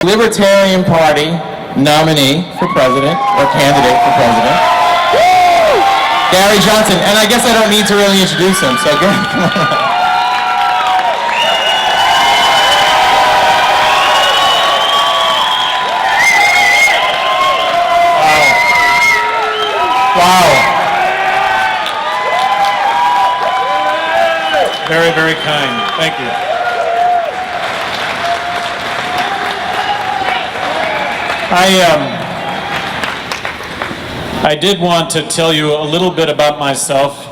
Libertarian Party nominee for president, or candidate for president, Gary Johnson. And I guess I don't need to really introduce him, so Gary, come on up. Wow. Very, very kind. Thank you. I did want to tell you a little bit about myself,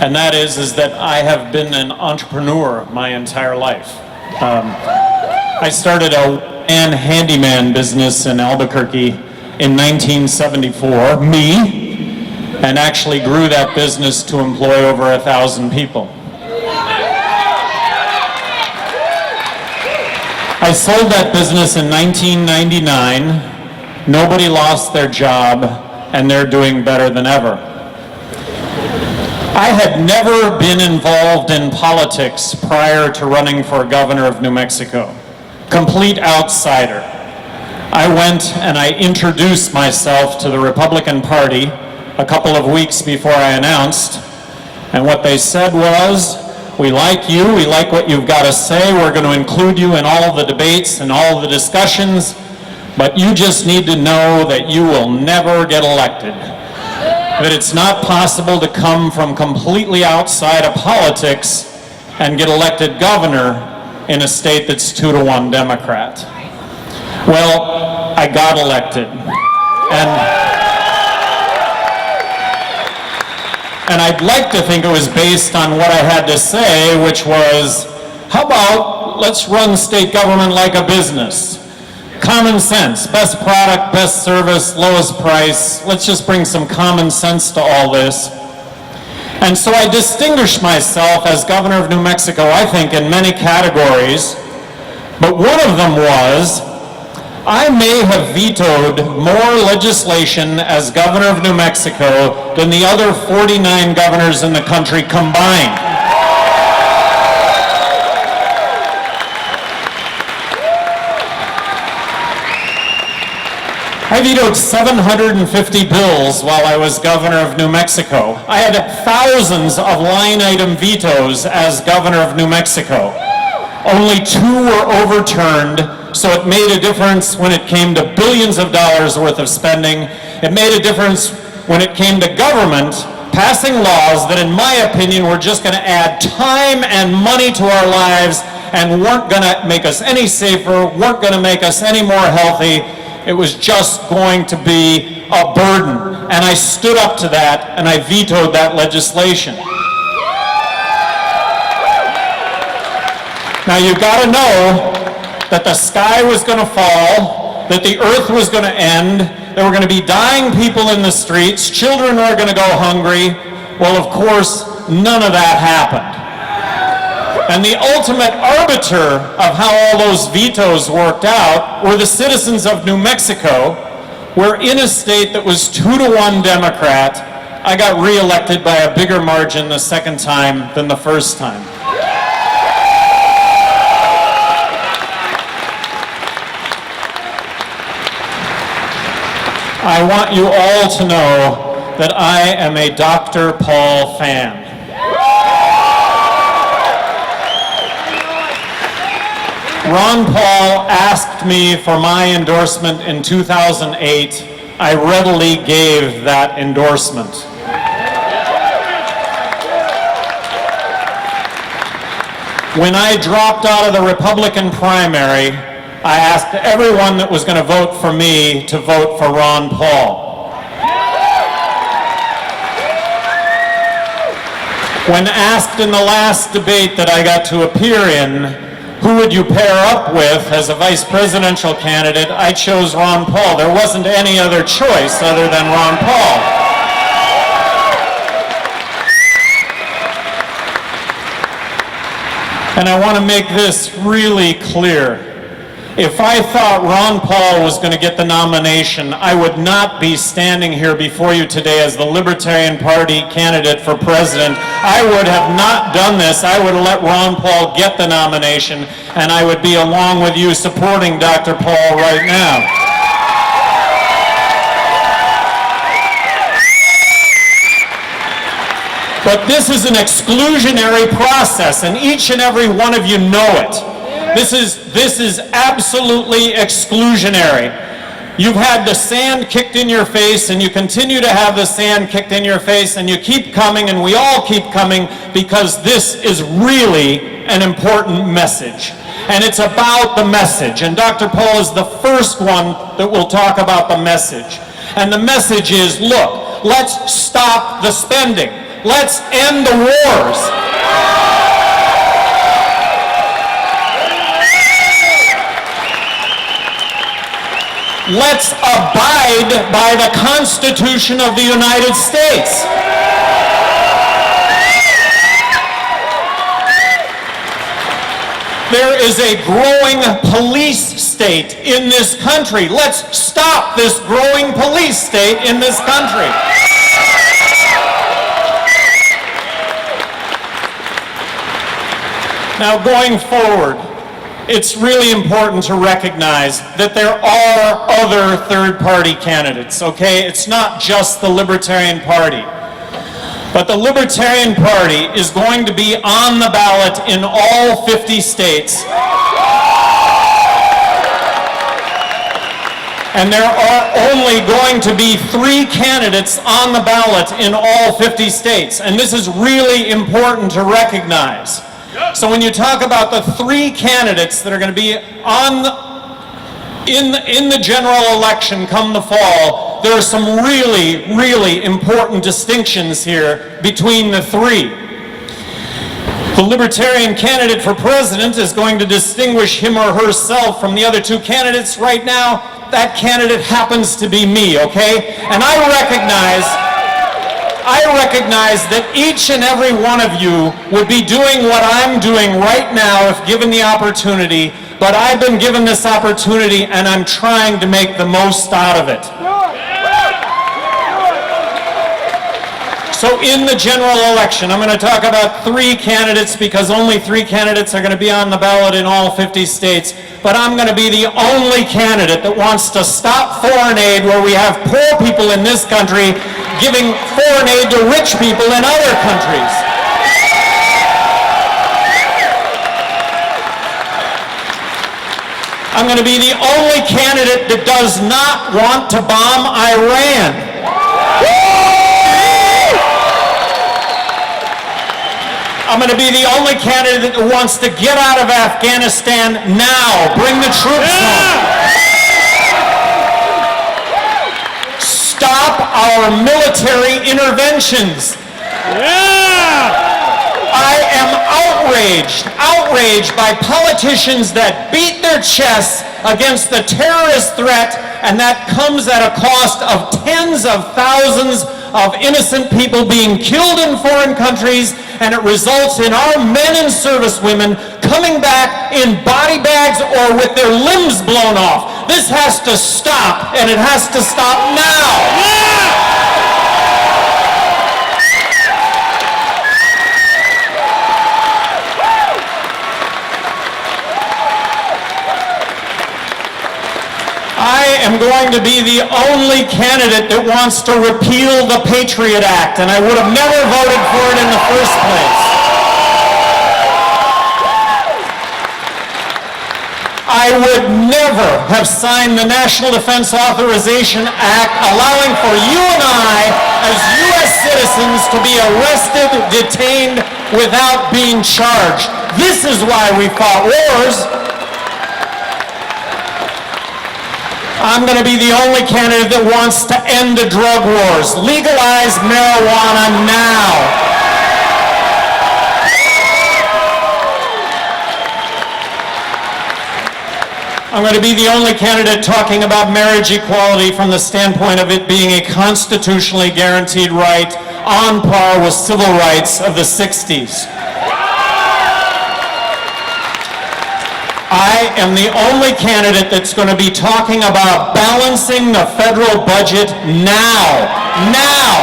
and that is that I have been an entrepreneur my entire life. I started a handyman business in Albuquerque in 1974, and actually grew that business to employ over 1,000 people. I sold that business in 1999. Nobody lost their job, and they're doing better than ever. I had never been involved in politics prior to running for governor of New Mexico. Complete outsider. I went and I introduced myself to the Republican Party a couple of weeks before I announced, and what they said was, "We like you, we like what you've got to say, we're going to include you in all of the debates and all of the discussions, but you just need to know that you will never get elected. That it's not possible to come from completely outside of politics and get elected governor in a state that's 2-to-1 Democrat." Well, I got elected. And I'd like to think it was based on what I had to say, which was, how about let's run state government like a business? Common sense, best product, best service, lowest price. Let's just bring some common sense to all this. And so I distinguished myself as governor of New Mexico, I think, in many categories, but one of them was, I may have vetoed more legislation as governor of New Mexico than the other 49 governors in the country combined. I vetoed 750 bills while I was governor of New Mexico. I had thousands of line item vetoes as governor of New Mexico. Only 2 were overturned, so it made a difference when it came to billions of dollars worth of spending. It made a difference when it came to government passing laws that, in my opinion, were just going to add time and money to our lives and weren't going to make us any safer, weren't going to make us any more healthy. It was just going to be a burden. And I stood up to that and I vetoed that legislation. Now you've got to know that the sky was going to fall, that the earth was going to end, there were going to be dying people in the streets, children were going to go hungry. Well, of course, none of that happened. And the ultimate arbiter of how all those vetoes worked out were the citizens of New Mexico, where in a state that was 2-to-1 Democrat, I got reelected by a bigger margin the second time than the first time. I want you all to know that I am a Dr. Paul fan. Ron Paul asked me for my endorsement in 2008. I readily gave that endorsement. When I dropped out of the Republican primary, I asked everyone that was going to vote for me to vote for Ron Paul. When asked in the last debate that I got to appear in, who would you pair up with as a vice presidential candidate, I chose Ron Paul. There wasn't any other choice other than Ron Paul. And I want to make this really clear. If I thought Ron Paul was going to get the nomination, I would not be standing here before you today as the Libertarian Party candidate for president. I would have not done this. I would have let Ron Paul get the nomination, and I would be along with you supporting Dr. Paul right now. But this is an exclusionary process, and each and every one of you know it. This is absolutely exclusionary. You've had the sand kicked in your face, and you continue to have the sand kicked in your face, and you keep coming, and we all keep coming, because this is really an important message. And it's about the message. And Dr. Paul is the first one that will talk about the message. And the message is, look, let's stop the spending. Let's end the wars. Let's abide by the Constitution of the United States. There is a growing police state in this country. Let's stop this growing police state in this country. Now, going forward, it's really important to recognize that there are other third-party candidates, okay? It's not just the Libertarian Party. But the Libertarian Party is going to be on the ballot in all 50 states. And there are only going to be 3 candidates on the ballot in all 50 states. And this is really important to recognize. So when you talk about the 3 candidates that are going to be in the general election come the fall, there are some really, really important distinctions here between the 3. The Libertarian candidate for president is going to distinguish him or herself from the other 2 candidates. Right now, that candidate happens to be me, okay? And I recognize that each and every one of you would be doing what I'm doing right now if given the opportunity, but I've been given this opportunity and I'm trying to make the most out of it. So in the general election, I'm going to talk about 3 candidates because only 3 candidates are going to be on the ballot in all 50 states. But I'm going to be the only candidate that wants to stop foreign aid where we have poor people in this country giving foreign aid to rich people in other countries. I'm going to be the only candidate that does not want to bomb Iran. I'm going to be the only candidate that wants to get out of Afghanistan now. Bring the troops home. Stop our military interventions. I am outraged by politicians that beat their chests against the terrorist threat, and that comes at a cost of tens of thousands of innocent people being killed in foreign countries, and it results in our men and servicewomen coming back in body bags or with their limbs blown off. This has to stop, and it has to stop now. I am going to be the only candidate that wants to repeal the Patriot Act, and I would have never voted for it in the first place. I would never have signed the National Defense Authorization Act allowing for you and I, as U.S. citizens, to be arrested, detained, without being charged. This is why we fought wars. I'm going to be the only candidate that wants to end the drug wars. Legalize marijuana now. I'm going to be the only candidate talking about marriage equality from the standpoint of it being a constitutionally guaranteed right on par with civil rights of the 60s. I am the only candidate that's going to be talking about balancing the federal budget now. Now!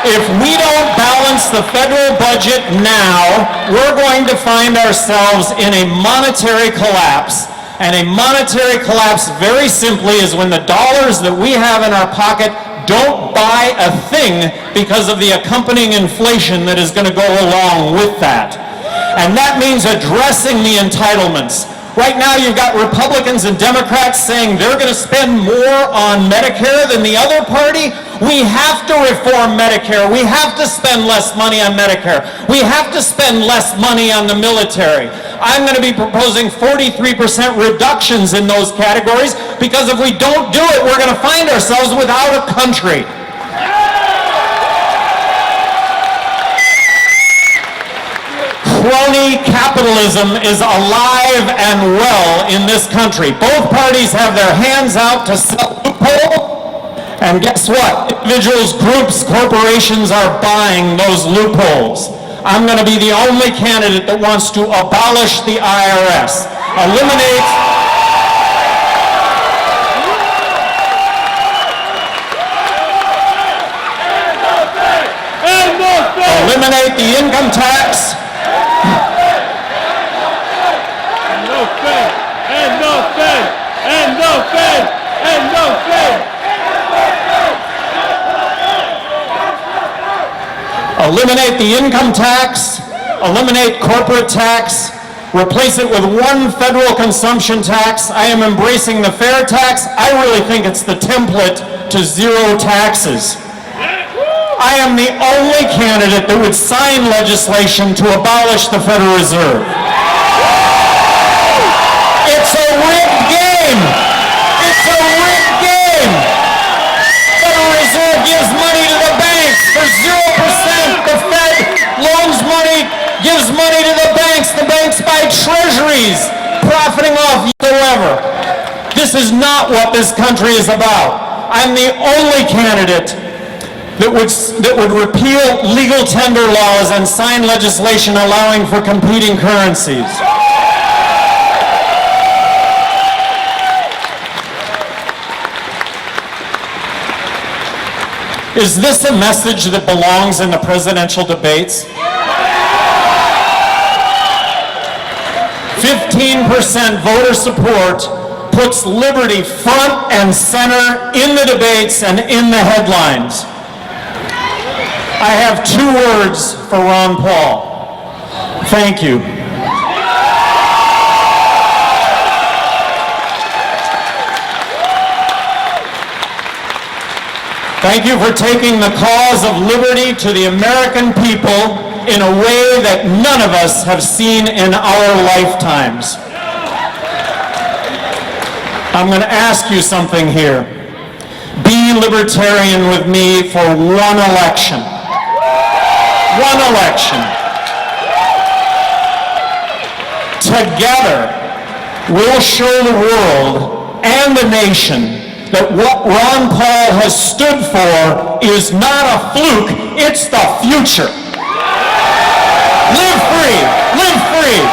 If we don't balance the federal budget now, we're going to find ourselves in a monetary collapse. And a monetary collapse, very simply, is when the dollars that we have in our pocket don't buy a thing because of the accompanying inflation that is going to go along with that. And that means addressing the entitlements. Right now you've got Republicans and Democrats saying they're going to spend more on Medicare than the other party. We have to reform Medicare. We have to spend less money on Medicare. We have to spend less money on the military. I'm going to be proposing 43% reductions in those categories because if we don't do it, we're going to find ourselves without a country. Crony capitalism is alive and well in this country. Both parties have their hands out to sell loophole, and guess what? Individuals, groups, corporations are buying those loopholes. I'm going to be the only candidate that wants to abolish the IRS, eliminate the income tax, eliminate the income tax, eliminate corporate tax, replace it with one federal consumption tax. I am embracing the fair tax. I really think it's the template to zero taxes. I am the only candidate that would sign legislation to abolish the Federal Reserve. It's a rigged game. It's a rigged game. The Federal Reserve gives money to the banks for 0%. The Fed loans money, gives money to the banks. The banks buy treasuries, profiting off whoever. This is not what this country is about. I'm the only candidate that would repeal legal tender laws and sign legislation allowing for competing currencies. Is this a message that belongs in the presidential debates? 15% voter support puts liberty front and center in the debates and in the headlines. I have 2 words for Ron Paul. Thank you. Thank you for taking the cause of liberty to the American people in a way that none of us have seen in our lifetimes. I'm going to ask you something here. Be libertarian with me for one election. One election. Together, we'll show the world and the nation that what Ron Paul has stood for is not a fluke, it's the future. Live free, live free.